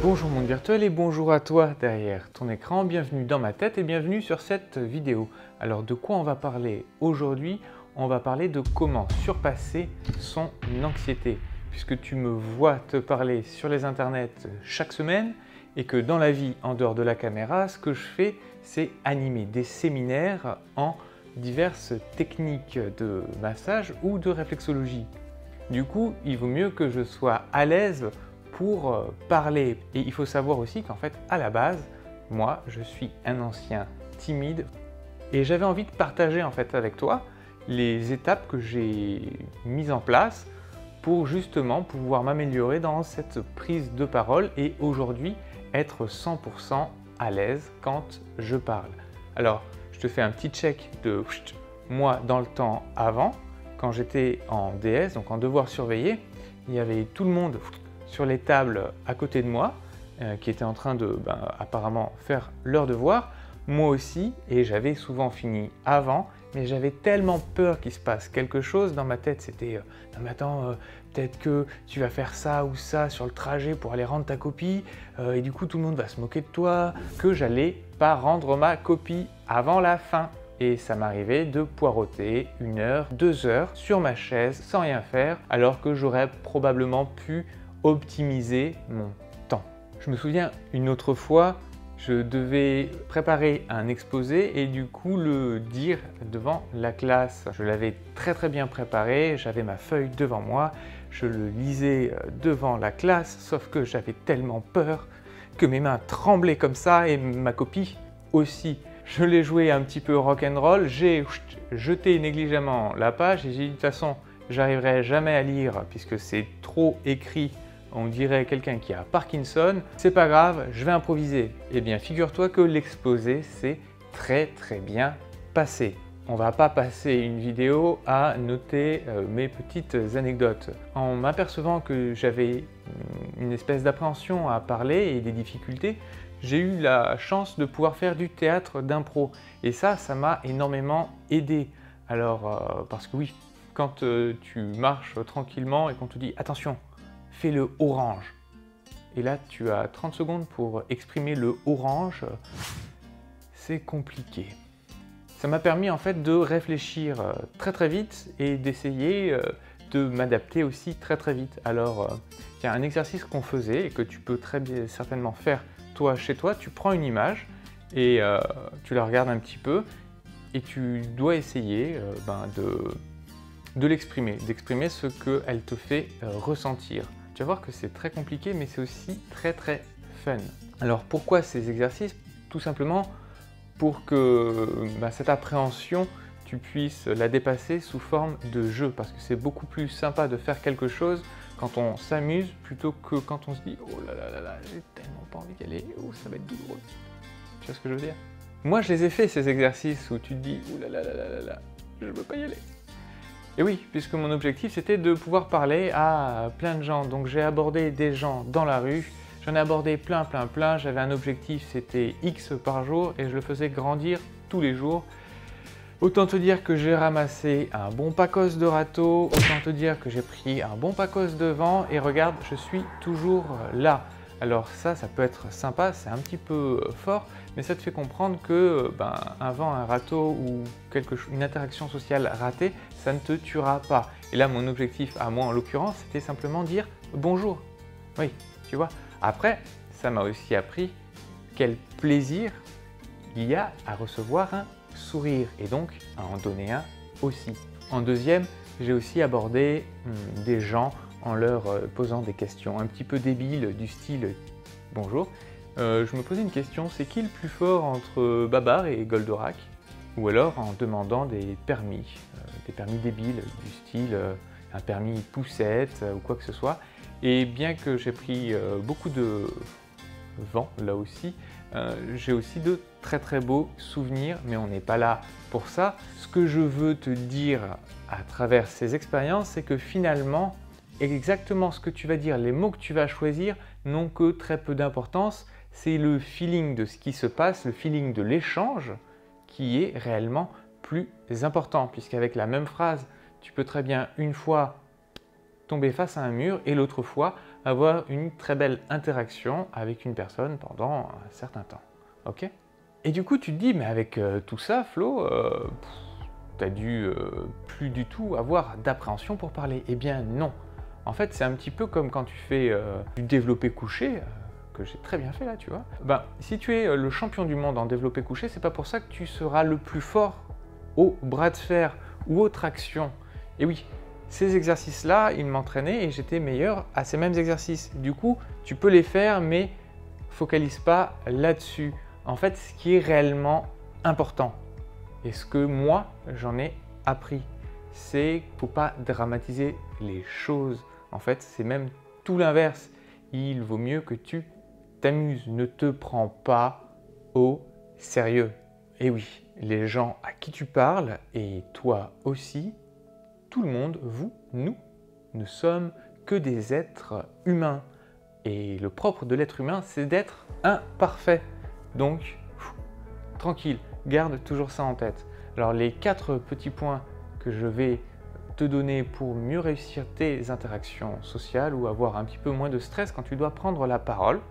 Bonjour monde virtuel et bonjour à toi derrière ton écran, bienvenue dans ma tête et bienvenue sur cette vidéo. Alors de quoi on va parler aujourd'hui? On va parler de comment surpasser son anxiété, puisque tu me vois te parler sur les internets chaque semaine et que dans la vie en dehors de la caméra, ce que je fais c'est animer des séminaires en diverses techniques de massage ou de réflexologie. Du coup, il vaut mieux que je sois à l'aise pour parler. Et il faut savoir aussi qu'en fait, à la base, moi, je suis un ancien timide et j'avais envie de partager en fait avec toi les étapes que j'ai mises en place pour justement pouvoir m'améliorer dans cette prise de parole et aujourd'hui être 100% à l'aise quand je parle. Alors, je te fais un petit check de moi dans le temps avant. Quand j'étais en DS, donc en devoir surveiller, il y avait tout le monde sur les tables à côté de moi qui étaient en train de apparemment faire leur devoir, moi aussi, et j'avais souvent fini avant, mais j'avais tellement peur qu'il se passe quelque chose dans ma tête, c'était non mais attends, peut-être que tu vas faire ça ou ça sur le trajet pour aller rendre ta copie, et du coup tout le monde va se moquer de toi, que j'allais pas rendre ma copie avant la fin. Et ça m'arrivait de poireauter 1 heure, 2 heures sur ma chaise sans rien faire, alors que j'aurais probablement pu optimiser mon temps. Je me souviens une autre fois, je devais préparer un exposé et du coup le dire devant la classe. Je l'avais très bien préparé, j'avais ma feuille devant moi, je le lisais devant la classe, sauf que j'avais tellement peur que mes mains tremblaient comme ça et ma copie aussi. Je l'ai joué un petit peu rock'n'roll, j'ai jeté négligemment la page et j'ai dit de toute façon j'arriverai jamais à lire puisque c'est trop écrit, on dirait quelqu'un qui a Parkinson, c'est pas grave, je vais improviser. Eh bien figure-toi que l'exposé s'est très bien passé. On va pas passer une vidéo à noter mes petites anecdotes. En m'apercevant que j'avais une espèce d'appréhension à parler et des difficultés, j'ai eu la chance de pouvoir faire du théâtre d'impro et ça m'a énormément aidé. Alors, parce que oui, quand tu marches tranquillement et qu'on te dit « attention, fais le orange » et là tu as 30 secondes pour exprimer le orange, c'est compliqué. Ça m'a permis en fait de réfléchir très vite et d'essayer de m'adapter aussi très vite. Alors, il y a un exercice qu'on faisait et que tu peux très bien certainement faire toi, chez toi, tu prends une image et tu la regardes un petit peu et tu dois essayer de l'exprimer, d'exprimer ce qu'elle te fait ressentir. Tu vas voir que c'est très compliqué, mais c'est aussi très fun. Alors pourquoi ces exercices? Tout simplement pour que cette appréhension, tu puisses la dépasser sous forme de jeu, parce que c'est beaucoup plus sympa de faire quelque chose quand on s'amuse plutôt que quand on se dit « oh là là, j'ai tellement pas envie d'y aller, oh ça va être douloureux ». Tu vois ce que je veux dire? Moi je les ai fait ces exercices où tu te dis « oh là là, je veux pas y aller ». Et oui, puisque mon objectif c'était de pouvoir parler à plein de gens, donc j'ai abordé des gens dans la rue, j'en ai abordé plein, j'avais un objectif c'était X par jour et je le faisais grandir tous les jours. Autant te dire que j'ai ramassé un bon pacos de râteau, autant te dire que j'ai pris un bon pacos de vent et regarde, je suis toujours là. Alors ça peut être sympa, c'est un petit peu fort, mais ça te fait comprendre que un vent, un râteau ou une interaction sociale ratée, ça ne te tuera pas. Et là, mon objectif à moi en l'occurrence, c'était simplement dire bonjour. Oui, tu vois. Après, ça m'a aussi appris quel plaisir il y a à recevoir un sourire et donc à en donner un aussi. En deuxième, j'ai aussi abordé des gens en leur posant des questions un petit peu débiles du style « Bonjour, je me posais une question, c'est qui le plus fort entre Babar et Goldorak ?» Ou alors en demandant des permis débiles du style un permis poussette ou quoi que ce soit. Et bien que j'ai pris beaucoup de vent là aussi, j'ai aussi de très beaux souvenirs, mais on n'est pas là pour ça. Ce que je veux te dire à travers ces expériences, c'est que finalement, exactement ce que tu vas dire, les mots que tu vas choisir n'ont que très peu d'importance. C'est le feeling de ce qui se passe, le feeling de l'échange qui est réellement plus important, puisqu'avec la même phrase, tu peux très bien une fois tomber face à un mur et l'autre fois avoir une très belle interaction avec une personne pendant un certain temps. Ok? Et du coup, tu te dis, mais avec tout ça, Flo, tu as dû plus du tout avoir d'appréhension pour parler. Eh bien non. En fait, c'est un petit peu comme quand tu fais du développé couché, que j'ai très bien fait là, tu vois. Ben, si tu es le champion du monde en développé couché, c'est pas pour ça que tu seras le plus fort au bras de fer ou aux tractions. Et oui, ces exercices-là, ils m'entraînaient et j'étais meilleur à ces mêmes exercices. Du coup, tu peux les faire, mais focalise pas là-dessus. En fait, ce qui est réellement important, et ce que moi, j'en ai appris, c'est qu'il ne faut pas dramatiser les choses. En fait, c'est même tout l'inverse. Il vaut mieux que tu t'amuses. Ne te prends pas au sérieux. Et oui, les gens à qui tu parles, et toi aussi, tout le monde, vous, nous, ne sommes que des êtres humains. Et le propre de l'être humain, c'est d'être imparfait. Donc, tranquille, garde toujours ça en tête. Alors, les 4 petits points que je vais te donner pour mieux réussir tes interactions sociales ou avoir un petit peu moins de stress quand tu dois prendre la parole,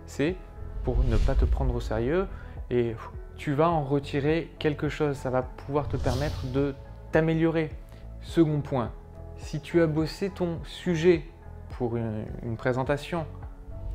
c'est pour ne pas te prendre au sérieux et tu vas en retirer quelque chose. Ça va pouvoir te permettre de t'améliorer. Second point, si tu as bossé ton sujet pour une présentation,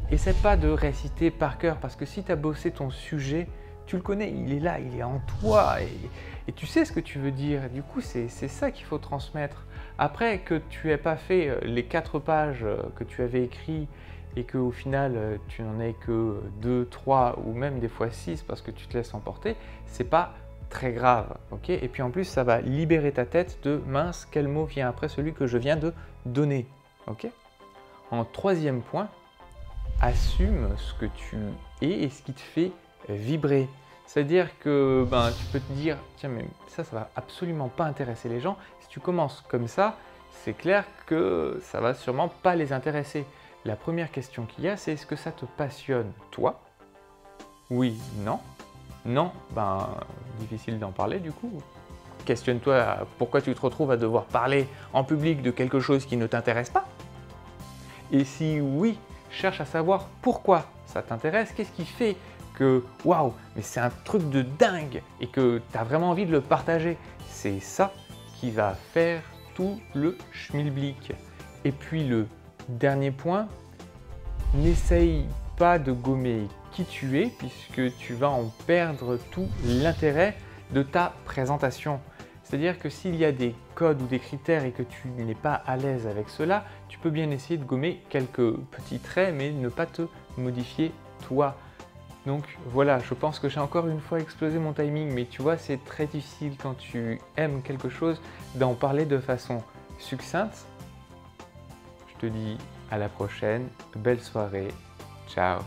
essaie pas de réciter par cœur parce que si tu as bossé ton sujet, tu le connais, il est là, il est en toi et tu sais ce que tu veux dire. Du coup, c'est ça qu'il faut transmettre. Après que tu n'aies pas fait les 4 pages que tu avais écrites et qu'au final, tu n'en aies que 2, 3 ou même des fois 6 parce que tu te laisses emporter, c'est pas très grave. Okay, et puis en plus, ça va libérer ta tête de mince, quel mot vient après celui que je viens de donner. Okay, en 3e point, assume ce que tu es et ce qui te fait vibrer. C'est-à-dire que tu peux te dire, tiens, mais ça va absolument pas intéresser les gens. Si tu commences comme ça, c'est clair que ça va sûrement pas les intéresser. La première question qu'il y a, c'est est-ce que ça te passionne, toi? Oui, non. Non, difficile d'en parler du coup. Questionne-toi pourquoi tu te retrouves à devoir parler en public de quelque chose qui ne t'intéresse pas. Et si oui, cherche à savoir pourquoi ça t'intéresse, qu'est-ce qui fait que waouh, mais c'est un truc de dingue et que tu as vraiment envie de le partager. C'est ça qui va faire tout le schmilblick. Et puis le dernier point, n'essaye pas de gommer qui tu es puisque tu vas en perdre tout l'intérêt de ta présentation. C'est-à-dire que s'il y a des codes ou des critères et que tu n'es pas à l'aise avec cela, tu peux bien essayer de gommer quelques petits traits mais ne pas te modifier toi. Donc voilà, je pense que j'ai encore une fois explosé mon timing, mais tu vois, c'est très difficile quand tu aimes quelque chose d'en parler de façon succincte. Je te dis à la prochaine, belle soirée, ciao.